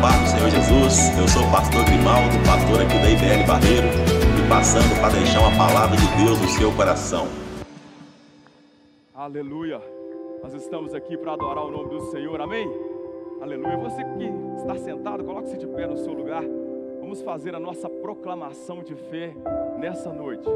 paz do Senhor Jesus. Eu sou o pastor Grimaldo, pastor aqui da IBL Barreiro, e passando para deixar uma palavra de Deus no seu coração. Aleluia. Nós estamos aqui para adorar o nome do Senhor, amém? Aleluia. Você que está sentado, coloque-se de pé no seu lugar. Vamos fazer a nossa proclamação de fé nessa noite.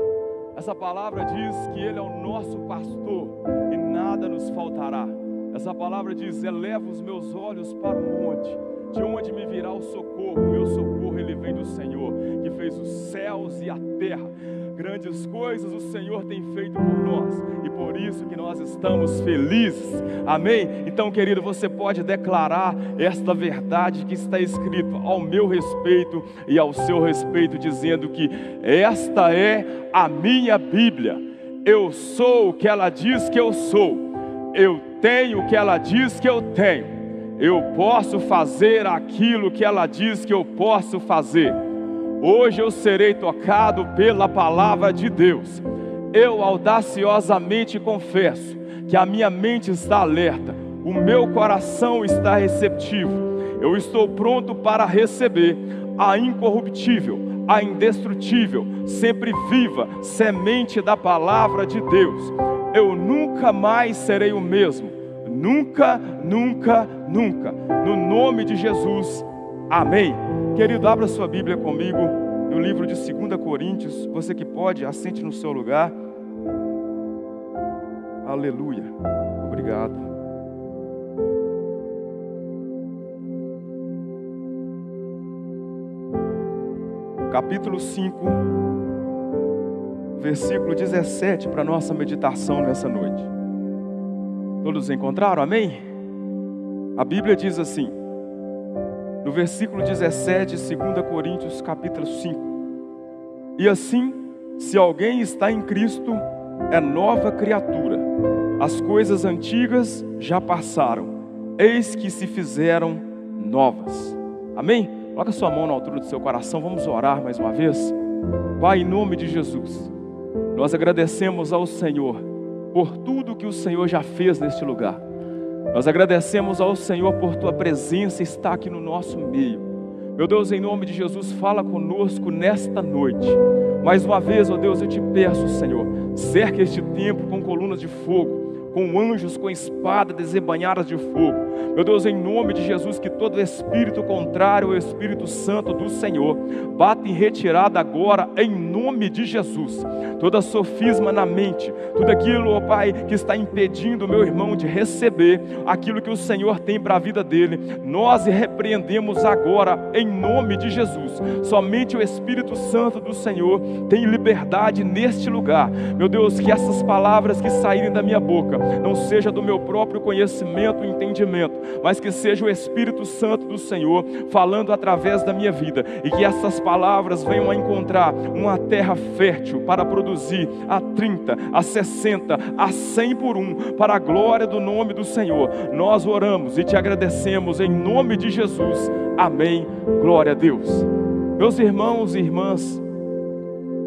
Essa palavra diz que Ele é o nosso pastor e nada nos faltará. Essa palavra diz: eleva os meus olhos para o monte, de onde me virá o socorro. Meu socorro, Ele vem do Senhor, que fez os céus e a terra. Grandes coisas o Senhor tem feito por nós, e por isso que nós estamos felizes, amém? Então, querido, você pode declarar esta verdade que está escrito ao meu respeito e ao seu respeito, dizendo que esta é a minha Bíblia. Eu sou o que ela diz que eu sou, eu tenho o que ela diz que eu tenho, eu posso fazer aquilo que ela diz que eu posso fazer. Hoje eu serei tocado pela palavra de Deus. Eu audaciosamente confesso que a minha mente está alerta, o meu coração está receptivo. Eu estou pronto para receber a incorruptível, a indestrutível, sempre viva semente da palavra de Deus. Eu nunca mais serei o mesmo. Nunca, nunca, nunca. No nome de Jesus. Amém. Querido, abra sua Bíblia comigo no livro de 2 Coríntios. Você que pode, assente no seu lugar. Aleluia. Obrigado. Capítulo 5, versículo 17, para nossa meditação nessa noite. Todos encontraram? Amém? A Bíblia diz assim, no versículo 17, 2 Coríntios capítulo 5. E assim, se alguém está em Cristo, é nova criatura. As coisas antigas já passaram, eis que se fizeram novas. Amém? Coloca sua mão na altura do seu coração, vamos orar mais uma vez. Pai, em nome de Jesus, nós agradecemos ao Senhor por tudo que o Senhor já fez neste lugar. Nós agradecemos ao Senhor por Tua presença estar aqui no nosso meio. Meu Deus, em nome de Jesus, fala conosco nesta noite. Mais uma vez, ó Deus, eu te peço, Senhor, cerca este templo com colunas de fogo, com anjos, com espada desembainhadas de fogo. Meu Deus, em nome de Jesus, que todo espírito contrário ao Espírito Santo do Senhor bata em retirada agora, em nome de Jesus. Toda sofisma na mente, tudo aquilo, ó Pai, que está impedindo o meu irmão de receber aquilo que o Senhor tem para a vida dele, nós repreendemos agora, em nome de Jesus. Somente o Espírito Santo do Senhor tem liberdade neste lugar. Meu Deus, que essas palavras que saírem da minha boca não seja do meu próprio conhecimento e entendimento, mas que seja o Espírito Santo do Senhor falando através da minha vida, e que essas palavras venham a encontrar uma terra fértil para produzir a 30, a 60, a 100 por um, para a glória do nome do Senhor. Nós oramos e te agradecemos em nome de Jesus. Amém. Glória a Deus. Meus irmãos e irmãs,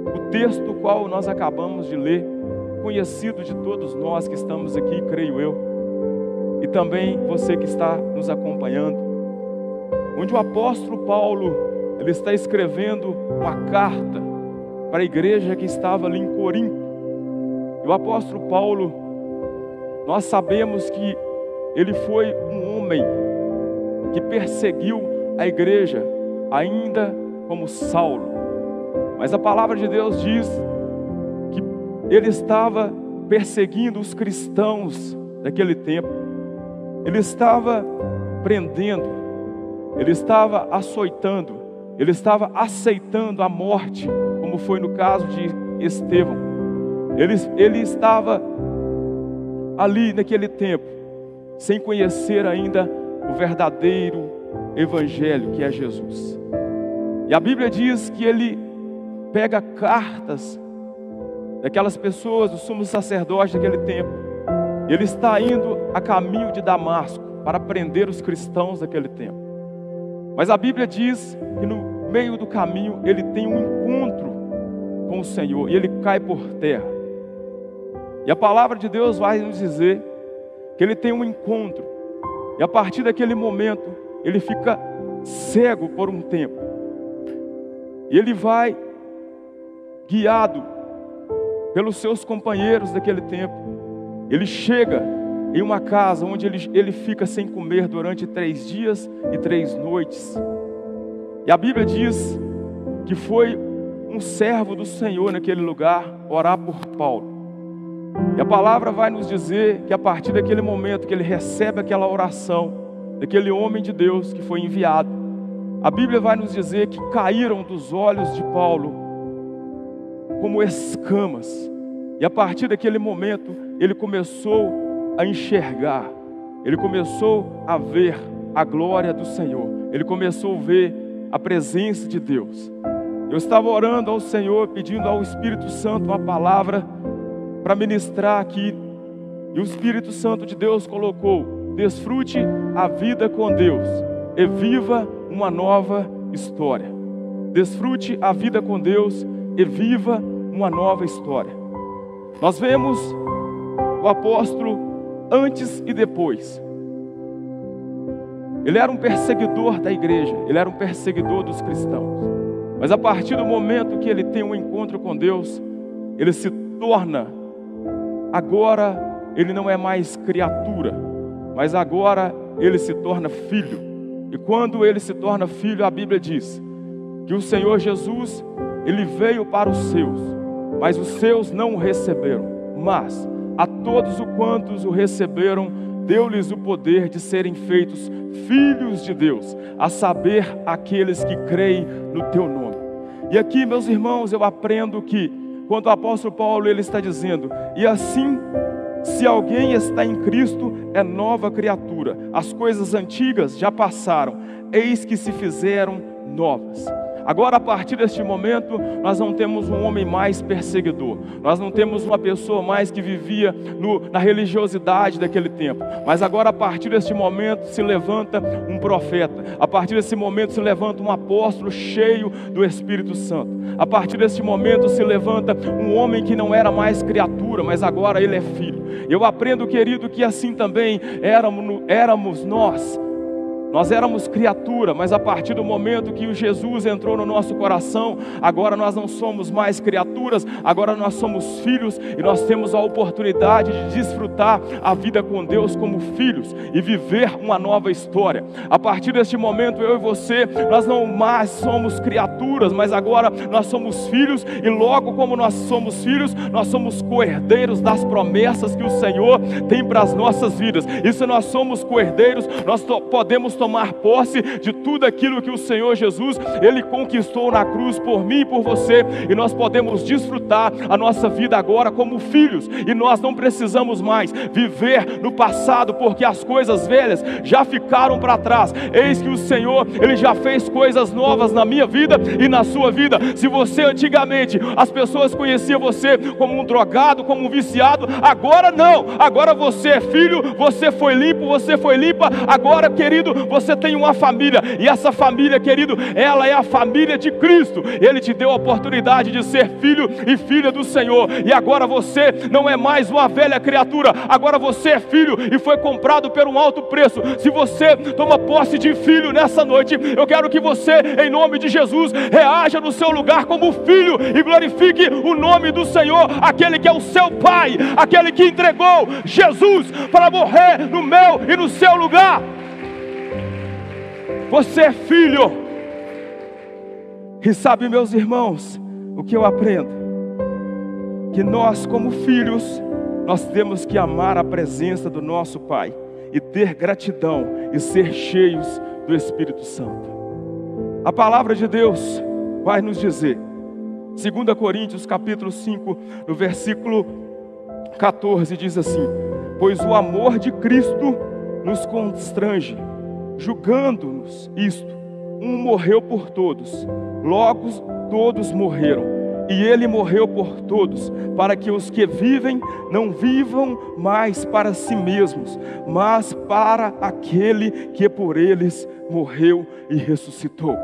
o texto qual nós acabamos de ler, conhecido de todos nós que estamos aqui, creio eu, e também você que está nos acompanhando, onde o apóstolo Paulo, ele está escrevendo uma carta para a igreja que estava ali em Corinto. E o apóstolo Paulo, nós sabemos que ele foi um homem que perseguiu a igreja, ainda como Saulo. Mas a palavra de Deus diz que ele estava perseguindo os cristãos daquele tempo. Ele estava prendendo, ele estava açoitando, ele estava aceitando a morte, como foi no caso de Estevão. Ele estava ali naquele tempo, sem conhecer ainda o verdadeiro evangelho, que é Jesus. E a Bíblia diz que ele pega cartas daquelas pessoas, do sumo sacerdote daquele tempo. Ele está indo a caminho de Damasco para prender os cristãos daquele tempo. Mas a Bíblia diz que no meio do caminho ele tem um encontro com o Senhor e ele cai por terra. E a palavra de Deus vai nos dizer que ele tem um encontro. E a partir daquele momento ele fica cego por um tempo. E ele vai guiado pelos seus companheiros daquele tempo. Ele chega em uma casa onde ele fica sem comer durante 3 dias e 3 noites. E a Bíblia diz que foi um servo do Senhor naquele lugar orar por Paulo. E a palavra vai nos dizer que a partir daquele momento que ele recebe aquela oração daquele homem de Deus que foi enviado, a Bíblia vai nos dizer que caíram dos olhos de Paulo como escamas. E a partir daquele momento ele começou a enxergar, ele começou a ver a glória do Senhor, ele começou a ver a presença de Deus. Eu estava orando ao Senhor, pedindo ao Espírito Santo uma palavra para ministrar aqui, e o Espírito Santo de Deus colocou: desfrute a vida com Deus e viva uma nova história. Desfrute a vida com Deus e viva uma nova história. Nós vemos o apóstolo antes e depois. Ele era um perseguidor da igreja, ele era um perseguidor dos cristãos. Mas a partir do momento que ele tem um encontro com Deus, ele se torna, agora ele não é mais criatura, mas agora ele se torna filho. E quando ele se torna filho, a Bíblia diz que o Senhor Jesus, ele veio para os seus, mas os seus não o receberam. Mas a todos os quantos o receberam, deu-lhes o poder de serem feitos filhos de Deus, a saber, aqueles que creem no teu nome. E aqui, meus irmãos, eu aprendo que quando o apóstolo Paulo ele está dizendo: e assim, se alguém está em Cristo, é nova criatura, as coisas antigas já passaram, eis que se fizeram novas. Agora, a partir deste momento, nós não temos um homem mais perseguidor, nós não temos uma pessoa mais que vivia na religiosidade daquele tempo, mas agora, a partir deste momento, se levanta um profeta, a partir desse momento se levanta um apóstolo cheio do Espírito Santo, a partir deste momento se levanta um homem que não era mais criatura, mas agora ele é filho. Eu aprendo, querido, que assim também éramos nós. Nós éramos criatura, mas a partir do momento que o Jesus entrou no nosso coração, agora nós não somos mais criaturas, agora nós somos filhos, e nós temos a oportunidade de desfrutar a vida com Deus como filhos e viver uma nova história. A partir deste momento, eu e você, nós não mais somos criaturas, mas agora nós somos filhos, e logo como nós somos filhos, nós somos co-herdeiros das promessas que o Senhor tem para as nossas vidas. E se nós somos co-herdeiros, nós podemos tomar posse de tudo aquilo que o Senhor Jesus, Ele conquistou na cruz por mim e por você, e nós podemos desfrutar a nossa vida agora como filhos, e nós não precisamos mais viver no passado, porque as coisas velhas já ficaram para trás. Eis que o Senhor, Ele já fez coisas novas na minha vida e na sua vida. Se você antigamente, as pessoas conheciam você como um drogado, como um viciado, agora não, agora você é filho, você foi limpo, você foi limpa, agora, querido, você tem uma família, e essa família, querido, ela é a família de Cristo. Ele te deu a oportunidade de ser filho e filha do Senhor, e agora você não é mais uma velha criatura, agora você é filho e foi comprado por um alto preço. Se você toma posse de filho nessa noite, eu quero que você, em nome de Jesus, reaja no seu lugar como filho e glorifique o nome do Senhor, aquele que é o seu Pai, aquele que entregou Jesus para morrer no meu e no seu lugar. Você é filho. E sabe, meus irmãos, o que eu aprendo? Que nós, como filhos, nós temos que amar a presença do nosso Pai e ter gratidão e ser cheios do Espírito Santo. A palavra de Deus vai nos dizer, 2 Coríntios capítulo 5, no versículo 14, diz assim: pois o amor de Cristo nos constrange, julgando-nos isto: um morreu por todos, logo todos morreram, e ele morreu por todos, para que os que vivem não vivam mais para si mesmos, mas para aquele que por eles morreu e ressuscitou.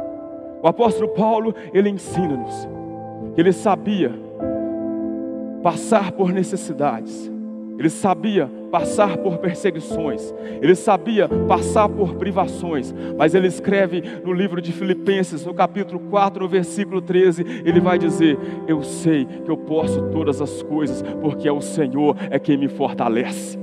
O apóstolo Paulo, ele ensina-nos que ele sabia passar por necessidades, ele sabia passar por perseguições, ele sabia passar por privações, mas ele escreve no livro de Filipenses, no capítulo 4, no versículo 13, ele vai dizer: eu sei que eu posso todas as coisas, porque é o Senhor quem me fortalece.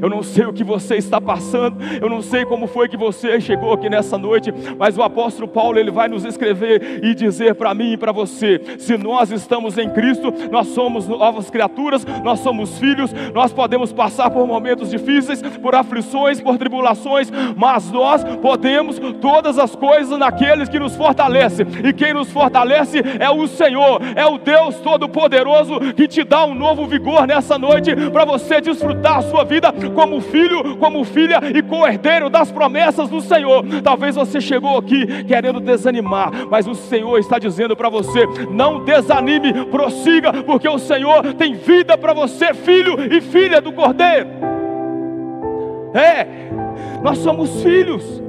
Eu não sei o que você está passando, eu não sei como foi que você chegou aqui nessa noite, mas o apóstolo Paulo, ele vai nos escrever e dizer para mim e para você: se nós estamos em Cristo, nós somos novas criaturas, nós somos filhos, nós podemos passar por momentos difíceis, por aflições, por tribulações, mas nós podemos todas as coisas naqueles que nos fortalece, e quem nos fortalece é o Senhor, é o Deus Todo-Poderoso, que te dá um novo vigor nessa noite, para você desfrutar a sua vida como filho, como filha e co-herdeiro das promessas do Senhor. Talvez você chegou aqui querendo desanimar, mas o Senhor está dizendo para você: não desanime, prossiga, porque o Senhor tem vida para você, filho e filha do Cordeiro. Nós somos filhos.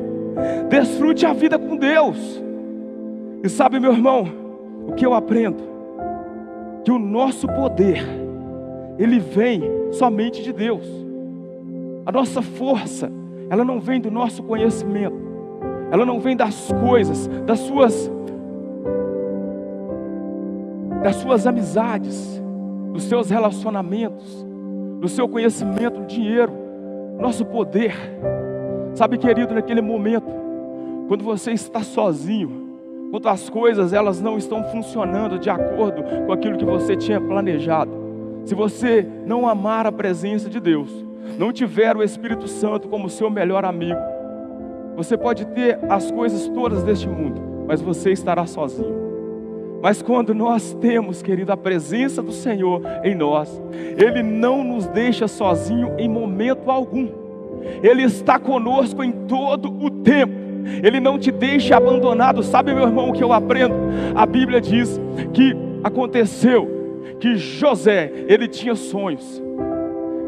Desfrute a vida com Deus. E sabe, meu irmão, o que eu aprendo? Que o nosso poder, ele vem somente de Deus. A nossa força, ela não vem do nosso conhecimento, ela não vem das coisas, das suas amizades, dos seus relacionamentos, do seu conhecimento, do dinheiro. Nosso poder, sabe, querido, naquele momento, quando você está sozinho, quando as coisas elas não estão funcionando de acordo com aquilo que você tinha planejado, se você não amar a presença de Deus, não tiver o Espírito Santo como seu melhor amigo, você pode ter as coisas todas deste mundo, mas você estará sozinho. Mas quando nós temos, querido, a presença do Senhor em nós, Ele não nos deixa sozinho em momento algum. Ele está conosco em todo o tempo. Ele não te deixa abandonado. Sabe, meu irmão, o que eu aprendo? A Bíblia diz que aconteceu que José, ele tinha sonhos,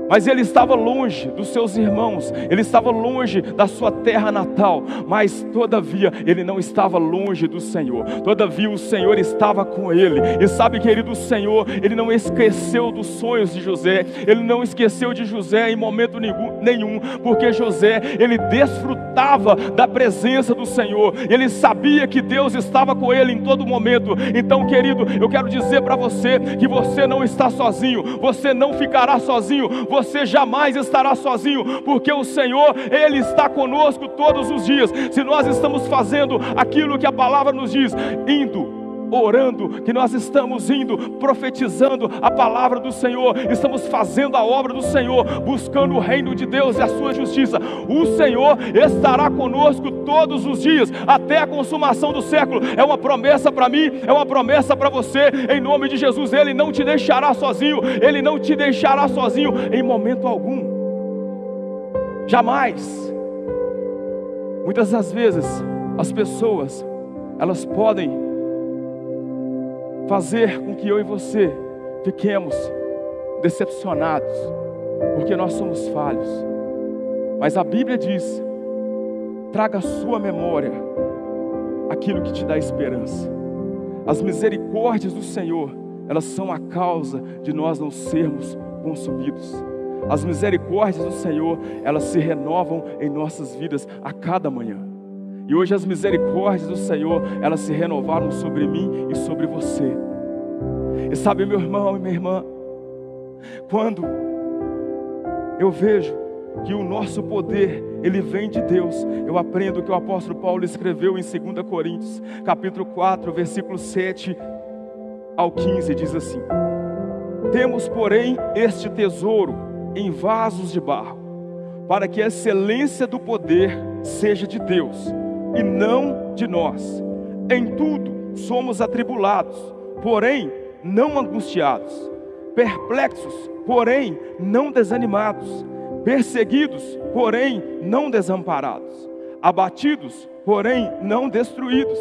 mas ele estava longe dos seus irmãos, ele estava longe da sua terra natal, mas todavia ele não estava longe do Senhor, todavia o Senhor estava com ele. E sabe, querido, o Senhor, ele não esqueceu dos sonhos de José, ele não esqueceu de José em momento nenhum, porque José, ele desfrutava da presença do Senhor, ele sabia que Deus estava com ele em todo momento. Então, querido, eu quero dizer para você que você não está sozinho, você não ficará sozinho, você jamais estará sozinho, porque o Senhor, Ele está conosco todos os dias. Se nós estamos fazendo aquilo que a palavra nos diz, indo, orando, que nós estamos indo, profetizando a palavra do Senhor, estamos fazendo a obra do Senhor, buscando o reino de Deus e a sua justiça, o Senhor estará conosco todos os dias, até a consumação do século. É uma promessa para mim, é uma promessa para você, em nome de Jesus. Ele não te deixará sozinho, Ele não te deixará sozinho em momento algum, jamais. Muitas das vezes, as pessoas, elas podem fazer com que eu e você fiquemos decepcionados, porque nós somos falhos. Mas a Bíblia diz: traga à sua memória aquilo que te dá esperança. As misericórdias do Senhor, elas são a causa de nós não sermos consumidos. As misericórdias do Senhor, elas se renovam em nossas vidas a cada manhã. E hoje as misericórdias do Senhor, elas se renovaram sobre mim e sobre você. E sabe, meu irmão e minha irmã, quando eu vejo que o nosso poder, ele vem de Deus, eu aprendo que o apóstolo Paulo escreveu em 2 Coríntios, capítulo 4, versículo 7 ao 15, diz assim: temos, porém, este tesouro em vasos de barro, para que a excelência do poder seja de Deus e não de nós. Em tudo somos atribulados, porém não angustiados, perplexos, porém não desanimados, perseguidos, porém não desamparados, abatidos, porém não destruídos,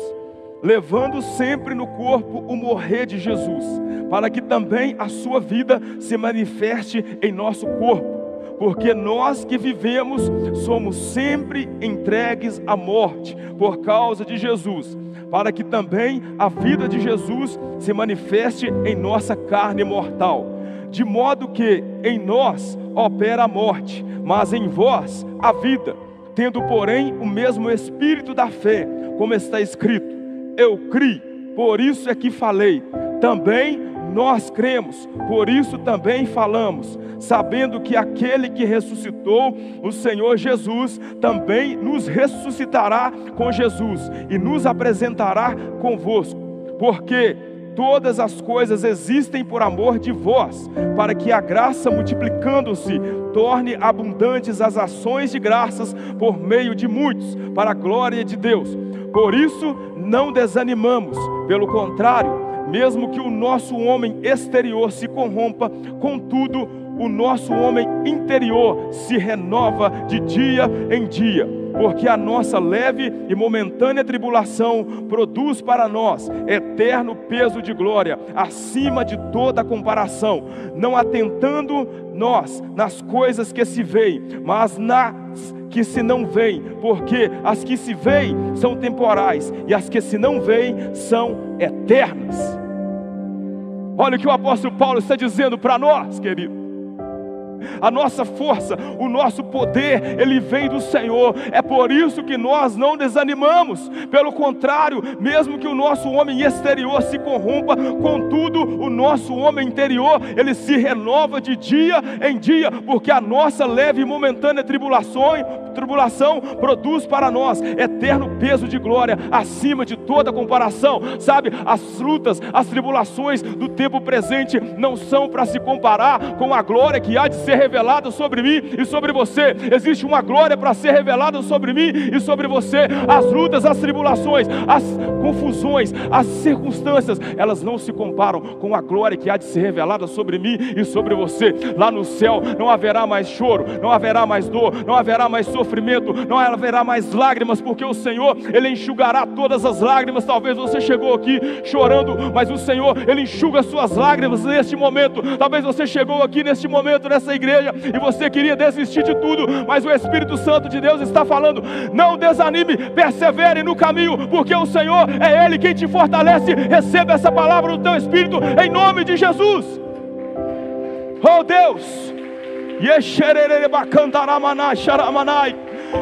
levando sempre no corpo o morrer de Jesus, para que também a sua vida se manifeste em nosso corpo. Porque nós que vivemos somos sempre entregues à morte por causa de Jesus, para que também a vida de Jesus se manifeste em nossa carne mortal. de modo que em nós opera a morte, mas em vós a vida. Tendo, porém, o mesmo espírito da fé, como está escrito: eu criei, por isso é que falei. Também nós cremos, por isso também falamos, sabendo que aquele que ressuscitou o Senhor Jesus também nos ressuscitará com Jesus e nos apresentará convosco. Porque todas as coisas existem por amor de vós, para que a graça, multiplicando-se, torne abundantes as ações de graças por meio de muitos, para a glória de Deus. Por isso não desanimamos, pelo contrário, mesmo que o nosso homem exterior se corrompa, contudo, o nosso homem interior se renova de dia em dia, porque a nossa leve e momentânea tribulação produz para nós eterno peso de glória, acima de toda comparação, não atentando nós nas coisas que se veem, mas nas que se não veem, porque as que se veem são temporais, e as que se não veem são eternas. Olha o que o apóstolo Paulo está dizendo para nós, querido. A nossa força, o nosso poder, ele vem do Senhor. É por isso que nós não desanimamos. Pelo contrário, mesmo que o nosso homem exterior se corrompa, contudo, o nosso homem interior, ele se renova de dia em dia, porque a nossa leve e momentânea tribulação produz para nós eterno peso de glória, acima de toda comparação. Sabe, as lutas, as tribulações do tempo presente não são para se comparar com a glória que há de ser revelada sobre mim e sobre você. Existe uma glória para ser revelada sobre mim e sobre você. As lutas, as tribulações, as confusões, as circunstâncias, elas não se comparam com a glória que há de ser revelada sobre mim e sobre você. Lá no céu não haverá mais choro, não haverá mais dor, não haverá mais sofrimento, não haverá mais lágrimas, porque o Senhor, ele enxugará todas as lágrimas. Talvez você chegou aqui chorando, mas o Senhor, ele enxuga suas lágrimas neste momento. Talvez você chegou aqui neste momento, nessa igreja, e você queria desistir de tudo, mas o Espírito Santo de Deus está falando: não desanime, persevere no caminho, porque o Senhor é Ele quem te fortalece. Receba essa palavra no teu espírito, em nome de Jesus. Oh Deus,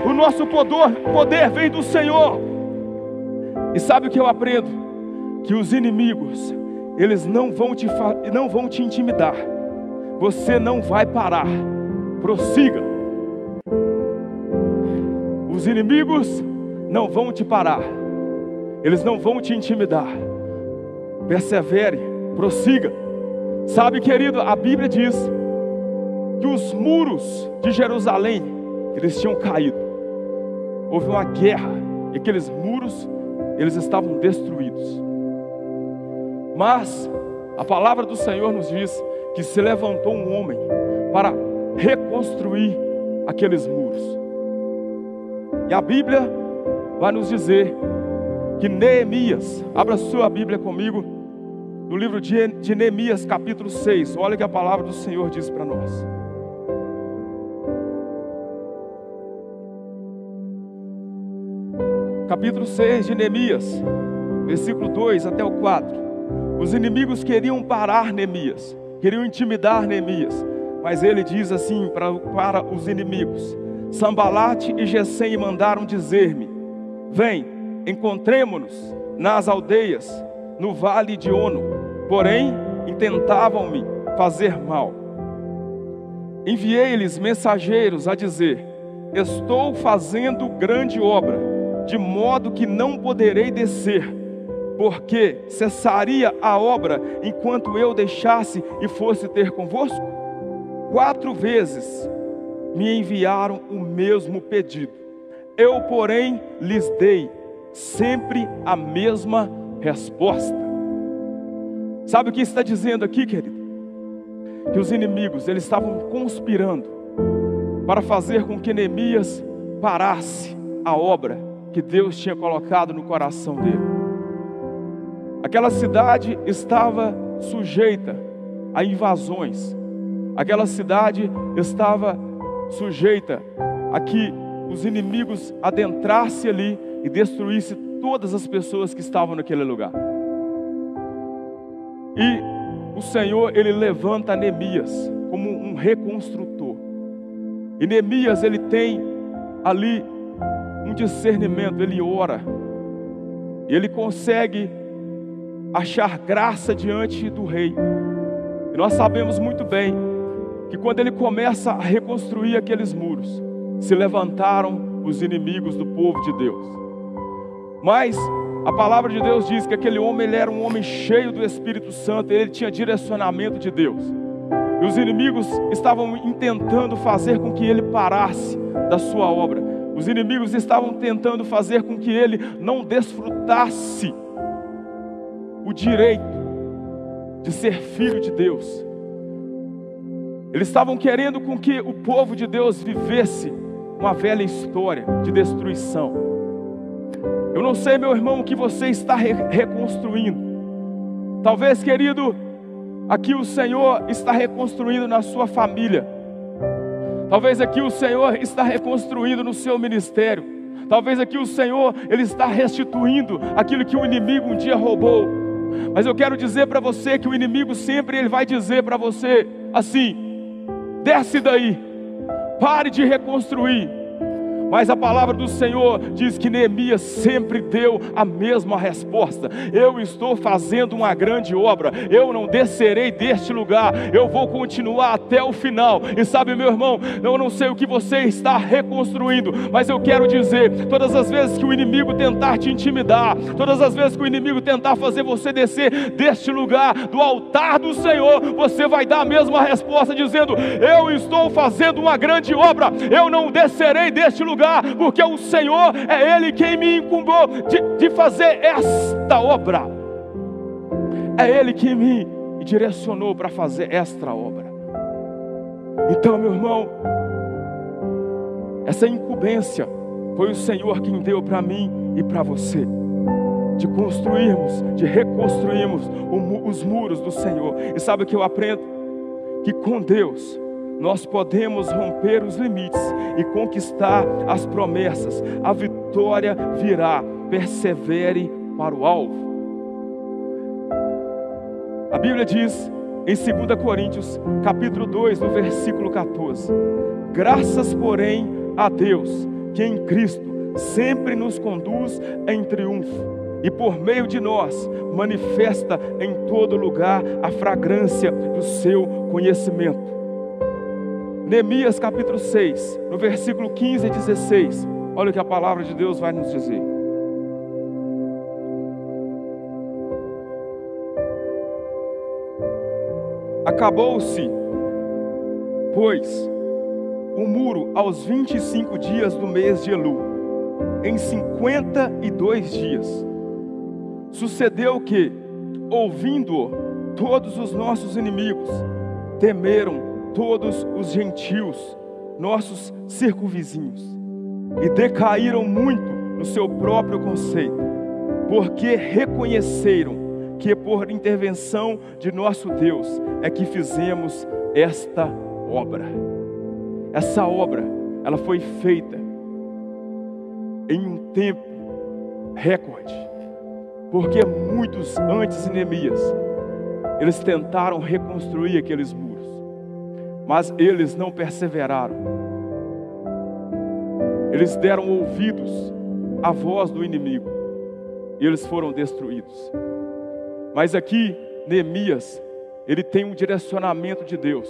o nosso poder vem do Senhor. E sabe o que eu aprendo? Que os inimigos, eles não vão te intimidar. Você não vai parar. Prossiga. Os inimigos não vão te parar. Eles não vão te intimidar. Persevere, prossiga. Sabe, querido, a Bíblia diz que os muros de Jerusalém, eles tinham caído. Houve uma guerra e aqueles muros, eles estavam destruídos. Mas a palavra do Senhor nos diz que se levantou um homem para reconstruir aqueles muros. E a Bíblia vai nos dizer que Neemias, abra sua Bíblia comigo, no livro de Neemias, capítulo 6, olha que a palavra do Senhor diz para nós. Capítulo 6 de Neemias, versículo 2 até o 4. Os inimigos queriam parar Neemias, queriam intimidar Neemias, mas ele diz assim para os inimigos: Sambalate e Gesem mandaram dizer-me: vem, encontremo-nos nas aldeias, no vale de Ono. Porém, intentavam-me fazer mal. Enviei-lhes mensageiros a dizer: estou fazendo grande obra, de modo que não poderei descer, porque cessaria a obra enquanto eu deixasse e fosse ter convosco? 4 vezes me enviaram o mesmo pedido. Eu, porém, lhes dei sempre a mesma resposta. Sabe o que está dizendo aqui, querido? Que os inimigos, eles estavam conspirando para fazer com que Neemias parasse a obra que Deus tinha colocado no coração dele. Aquela cidade estava sujeita a invasões. Aquela cidade estava sujeita a que os inimigos adentrassem ali e destruíssem todas as pessoas que estavam naquele lugar. E o Senhor, ele levanta Neemias como um reconstrutor. E Neemias, ele tem ali um discernimento, ele ora. E ele consegue achar graça diante do rei. E nós sabemos muito bem que quando ele começa a reconstruir aqueles muros, se levantaram os inimigos do povo de Deus. Mas a palavra de Deus diz que aquele homem, ele era um homem cheio do Espírito Santo, ele tinha direcionamento de Deus. E os inimigos estavam intentando fazer com que ele parasse da sua obra. Os inimigos estavam tentando fazer com que ele não desfrutasse o direito de ser filho de Deus. Eles estavam querendo com que o povo de Deus vivesse uma velha história de destruição. Eu não sei, meu irmão, o que você está reconstruindo. Talvez, querido, aqui o Senhor está reconstruindo na sua família. Talvez aqui o Senhor está reconstruindo no seu ministério. Talvez aqui o Senhor, ele está restituindo aquilo que o inimigo um dia roubou. Mas eu quero dizer para você que o inimigo sempre ele vai dizer para você assim: desce daí, pare de reconstruir. Mas a palavra do Senhor diz que Neemias sempre deu a mesma resposta: eu estou fazendo uma grande obra, eu não descerei deste lugar, eu vou continuar até o final. E sabe, meu irmão, eu não sei o que você está reconstruindo, mas eu quero dizer, todas as vezes que o inimigo tentar te intimidar, todas as vezes que o inimigo tentar fazer você descer deste lugar, do altar do Senhor, você vai dar a mesma resposta dizendo: eu estou fazendo uma grande obra, eu não descerei deste lugar, porque o Senhor é Ele quem me incumbou de fazer esta obra. É Ele que me direcionou para fazer esta obra. Então, meu irmão, essa incumbência foi o Senhor quem deu para mim e para você, de construirmos, de reconstruirmos os muros do Senhor. E sabe o que eu aprendo? Que com Deus nós podemos romper os limites e conquistar as promessas. A vitória virá, persevere para o alvo. A Bíblia diz em 2 Coríntios, capítulo 2, no versículo 14: graças, porém, a Deus, que em Cristo sempre nos conduz em triunfo, e por meio de nós manifesta em todo lugar a fragrância do seu conhecimento. Neemias capítulo 6, no versículo 15 e 16, olha o que a palavra de Deus vai nos dizer. Acabou-se, pois, o muro aos 25 dias do mês de Elul, em 52 dias. Sucedeu que, ouvindo-o, todos os nossos inimigos temeram todos os gentios, nossos circunvizinhos, e decaíram muito no seu próprio conceito, porque reconheceram que por intervenção de nosso Deus é que fizemos esta obra. Essa obra, ela foi feita em um tempo recorde, porque muitos antes de Neemias, eles tentaram reconstruir aqueles muros, mas eles não perseveraram. Eles deram ouvidos à voz do inimigo e eles foram destruídos. Mas aqui, Neemias, ele tem um direcionamento de Deus.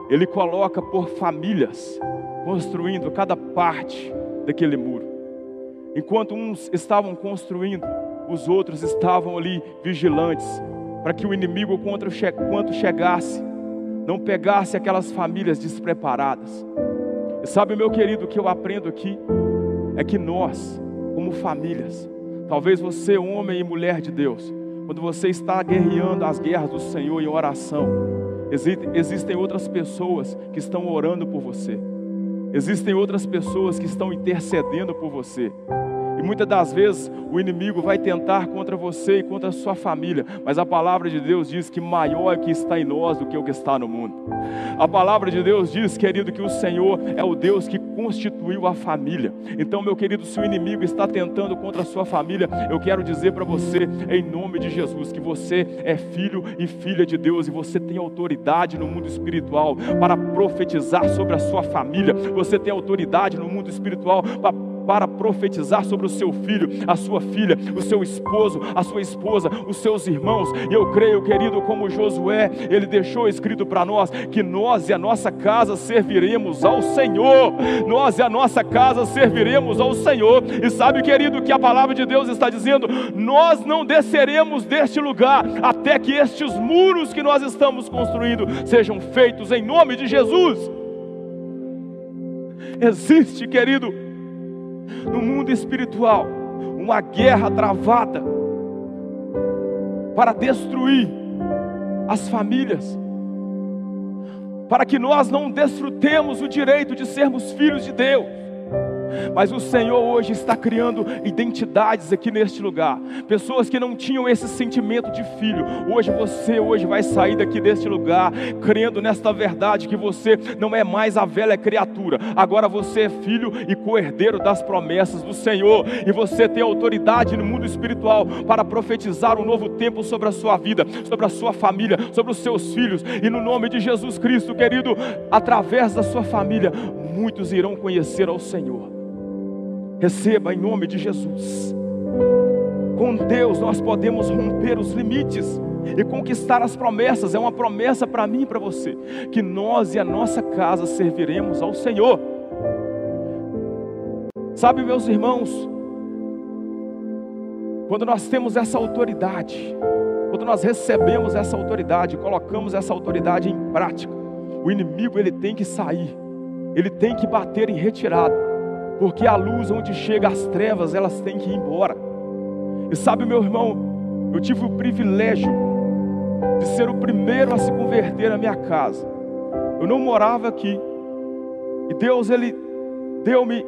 Ele coloca por famílias, construindo cada parte daquele muro. Enquanto uns estavam construindo, os outros estavam ali vigilantes, para que o inimigo, quando chegasse, não pegasse aquelas famílias despreparadas. E sabe, meu querido, o que eu aprendo aqui é que nós, como famílias, talvez você, homem e mulher de Deus, quando você está guerreando as guerras do Senhor em oração, existem outras pessoas que estão orando por você, existem outras pessoas que estão intercedendo por você. E muitas das vezes o inimigo vai tentar contra você e contra a sua família. Mas a palavra de Deus diz que maior é o que está em nós do que o que está no mundo. A palavra de Deus diz, querido, que o Senhor é o Deus que constituiu a família. Então, meu querido, se o inimigo está tentando contra a sua família, eu quero dizer para você, em nome de Jesus, que você é filho e filha de Deus. E você tem autoridade no mundo espiritual para profetizar sobre a sua família. Você tem autoridade no mundo espiritual para profetizar sobre o seu filho, a sua filha, o seu esposo, a sua esposa, os seus irmãos. E eu creio, querido, como Josué, ele deixou escrito para nós, que nós e a nossa casa serviremos ao Senhor. Nós e a nossa casa serviremos ao Senhor. E sabe, querido, que a palavra de Deus está dizendo? Nós não desceremos deste lugar, até que estes muros que nós estamos construindo sejam feitos em nome de Jesus. Existe, querido, no mundo espiritual, uma guerra travada para destruir as famílias, para que nós não desfrutemos o direito de sermos filhos de Deus. Mas o Senhor hoje está criando identidades aqui neste lugar. Pessoas que não tinham esse sentimento de filho. Você vai sair daqui deste lugar crendo nesta verdade, que você não é mais a velha criatura. Agora você é filho e co-herdeiro das promessas do Senhor. E você tem autoridade no mundo espiritual para profetizar um novo tempo sobre a sua vida, sobre a sua família, sobre os seus filhos. E no nome de Jesus Cristo, querido, através da sua família, muitos irão conhecer ao Senhor. Receba em nome de Jesus. Com Deus nós podemos romper os limites e conquistar as promessas. É uma promessa para mim e para você, que nós e a nossa casa serviremos ao Senhor. Sabe, meus irmãos, quando nós temos essa autoridade, quando nós recebemos essa autoridade, colocamos essa autoridade em prática, o inimigo ele tem que sair, ele tem que bater em retirada. Porque a luz onde chega as trevas, elas têm que ir embora. E sabe, meu irmão, eu tive o privilégio de ser o primeiro a se converter na minha casa. Eu não morava aqui. E Deus, ele deu-me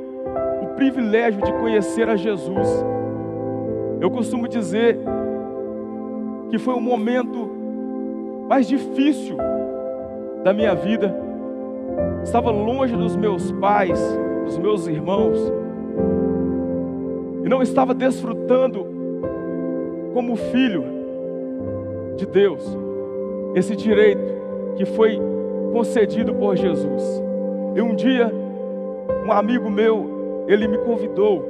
o privilégio de conhecer a Jesus. Eu costumo dizer que foi o momento mais difícil da minha vida. Estava longe dos meus pais, dos meus irmãos, e não estava desfrutando como filho de Deus esse direito que foi concedido por Jesus. E um dia um amigo meu, ele me convidou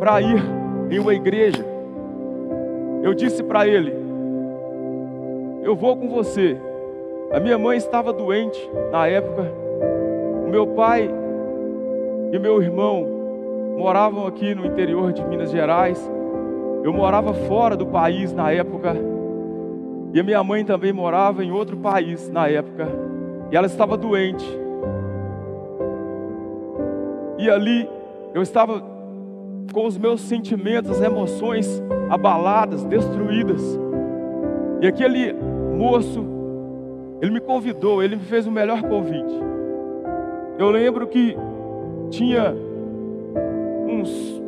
para ir em uma igreja. Eu disse para ele: eu vou com você. A minha mãe estava doente na época, o meu pai e meu irmão moravam aqui no interior de Minas Gerais. Eu morava fora do país na época. E a minha mãe também morava em outro país na época. E ela estava doente. E ali eu estava com os meus sentimentos, as emoções abaladas, destruídas. E aquele moço, ele me convidou, ele me fez o melhor convite. Eu lembro que tinha uns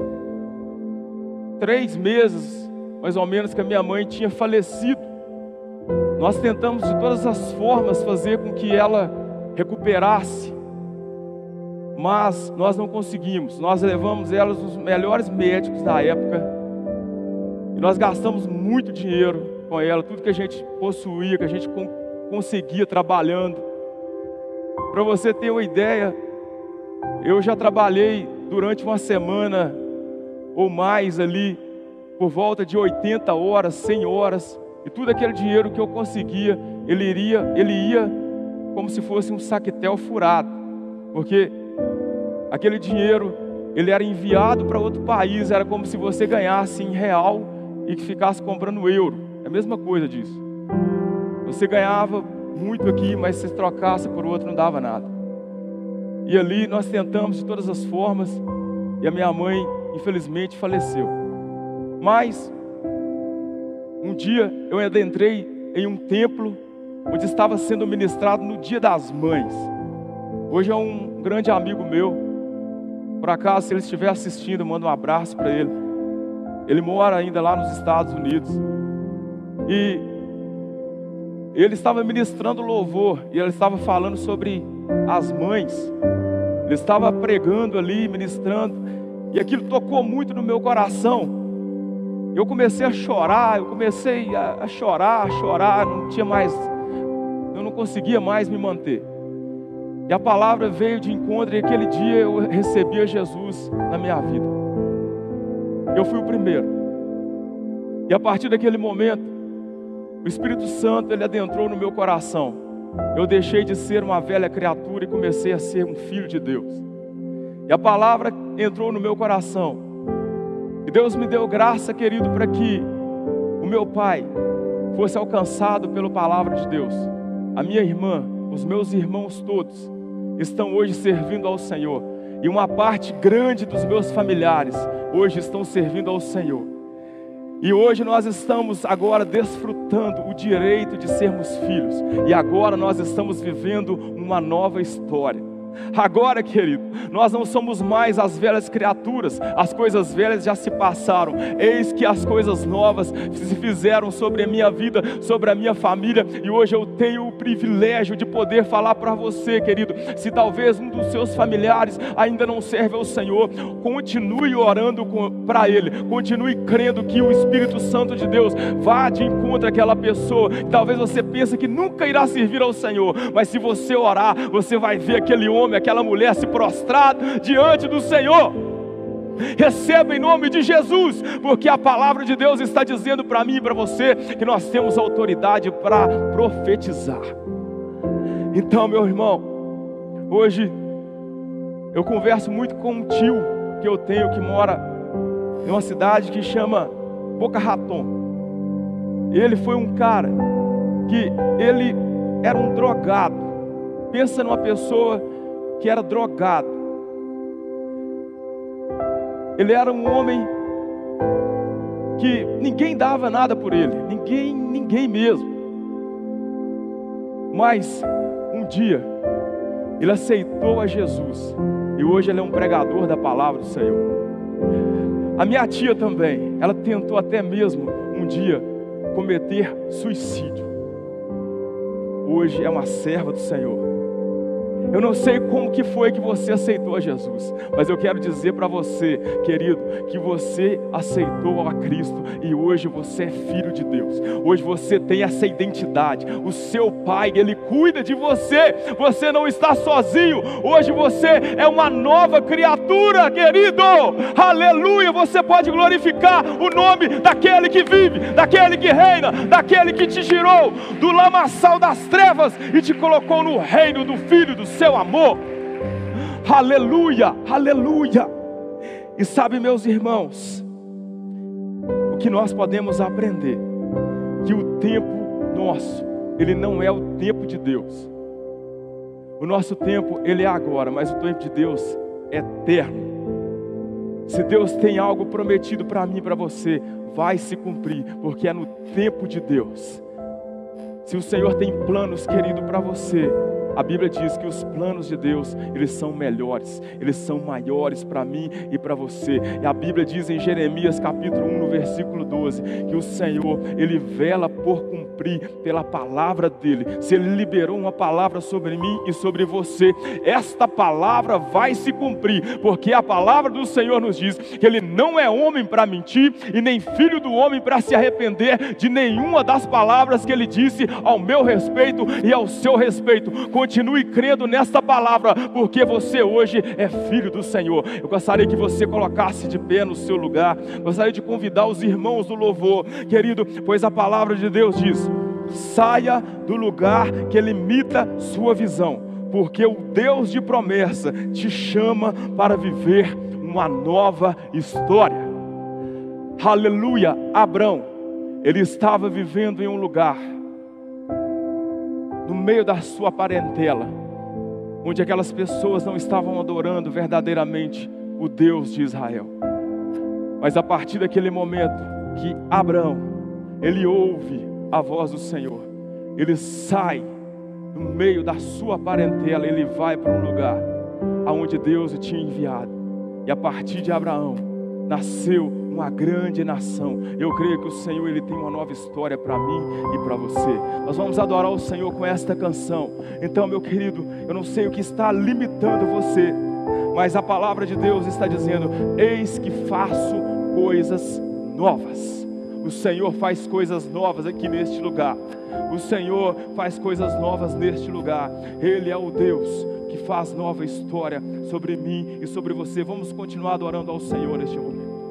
3 meses, mais ou menos, que a minha mãe tinha falecido. Nós tentamos de todas as formas fazer com que ela recuperasse, mas nós não conseguimos. Nós levamos ela aos melhores médicos da época, e nós gastamos muito dinheiro com ela, tudo que a gente possuía, que a gente conseguia trabalhando. Para você ter uma ideia, eu já trabalhei durante uma semana ou mais ali, por volta de 80 horas, 100 horas, e tudo aquele dinheiro que eu conseguia, ele ia como se fosse um saquetel furado, porque aquele dinheiro, ele era enviado para outro país, era como se você ganhasse em real e que ficasse comprando euro, é a mesma coisa disso. Você ganhava muito aqui, mas se trocasse por outro não dava nada. E ali nós tentamos de todas as formas, e a minha mãe infelizmente faleceu. Mas um dia eu adentrei em um templo onde estava sendo ministrado no Dia das Mães. Hoje é um grande amigo meu, Por acaso, se ele estiver assistindo, manda um abraço para ele. Ele mora ainda lá nos Estados Unidos. E ele estava ministrando louvor, e ele estava falando sobre as mães. Ele estava pregando ali, ministrando, e aquilo tocou muito no meu coração. Eu comecei a chorar, chorar, eu não conseguia mais me manter. E a palavra veio de encontro, e aquele dia eu recebia Jesus na minha vida. Eu fui o primeiro. E a partir daquele momento, o Espírito Santo, ele adentrou no meu coração. Eu deixei de ser uma velha criatura e comecei a ser um filho de Deus. E a palavra entrou no meu coração. E Deus me deu graça, querido, para que o meu pai fosse alcançado pela palavra de Deus. A minha irmã, os meus irmãos todos, estão hoje servindo ao Senhor. E uma parte grande dos meus familiares hoje estão servindo ao Senhor. E hoje nós estamos agora desfrutando o direito de sermos filhos. E agora nós estamos vivendo uma nova história. Agora, querido, nós não somos mais as velhas criaturas. As coisas velhas já se passaram. Eis que as coisas novas se fizeram sobre a minha vida, sobre a minha família. E hoje eu tenho o privilégio de poder falar para você, querido. Se talvez um dos seus familiares ainda não serve ao Senhor, continue orando para Ele. Continue crendo que o Espírito Santo de Deus vá de encontro àquela pessoa. Talvez você pense que nunca irá servir ao Senhor, mas se você orar, você vai ver aquele homem, aquela mulher se prostrar diante do Senhor. Receba em nome de Jesus, porque a palavra de Deus está dizendo para mim e para você que nós temos autoridade para profetizar. Então, meu irmão, hoje eu converso muito com um tio que eu tenho que mora em uma cidade que chama Boca Raton. Ele foi um cara que ele era um drogado. Pensa numa pessoa que era drogado. Ele era um homem que ninguém dava nada por ele, ninguém mesmo. Mas um dia ele aceitou a Jesus e hoje ele é um pregador da palavra do Senhor. A minha tia também, ela tentou até mesmo um dia cometer suicídio. Hoje é uma serva do Senhor. Eu não sei como que foi que você aceitou a Jesus, mas eu quero dizer para você, querido, que você aceitou a Cristo e hoje você é filho de Deus. Hoje você tem essa identidade. O seu Pai, Ele cuida de você. Você não está sozinho. Hoje você é uma nova criatura, querido. Aleluia! Você pode glorificar o nome daquele que vive, daquele que reina, daquele que te tirou do lamaçal das trevas e te colocou no reino do Filho do seu amor. Aleluia, aleluia. E sabe, meus irmãos, o que nós podemos aprender? Que o tempo nosso, ele não é o tempo de Deus. O nosso tempo, ele é agora, mas o tempo de Deus é eterno. Se Deus tem algo prometido para mim e para você, vai se cumprir, porque é no tempo de Deus. Se o Senhor tem planos, querido, para você, a Bíblia diz que os planos de Deus, eles são melhores, eles são maiores para mim e para você. E a Bíblia diz em Jeremias capítulo 1, no versículo 12, que o Senhor, Ele vela por cumprir pela palavra dEle. Se Ele liberou uma palavra sobre mim e sobre você, esta palavra vai se cumprir, porque a palavra do Senhor nos diz que Ele não é homem para mentir e nem filho do homem para se arrepender de nenhuma das palavras que Ele disse ao meu respeito e ao seu respeito. Continue crendo nesta palavra, porque você hoje é filho do Senhor. Eu gostaria que você colocasse de pé no seu lugar. Gostaria de convidar os irmãos do louvor, querido, pois a palavra de Deus diz: saia do lugar que limita sua visão, porque o Deus de promessa te chama para viver uma nova história. Aleluia. Abrão, ele estava vivendo em um lugar, no meio da sua parentela, onde aquelas pessoas não estavam adorando verdadeiramente o Deus de Israel. Mas a partir daquele momento que Abraão, ele ouve a voz do Senhor, ele sai no meio da sua parentela, ele vai para um lugar aonde Deus o tinha enviado. E a partir de Abraão nasceu uma grande nação. Eu creio que o Senhor, Ele tem uma nova história para mim e para você. Nós vamos adorar o Senhor com esta canção. Então, meu querido, eu não sei o que está limitando você, mas a palavra de Deus está dizendo: eis que faço coisas novas. O Senhor faz coisas novas aqui neste lugar. O Senhor faz coisas novas neste lugar. Ele é o Deus que faz nova história sobre mim e sobre você. Vamos continuar adorando ao Senhor neste momento.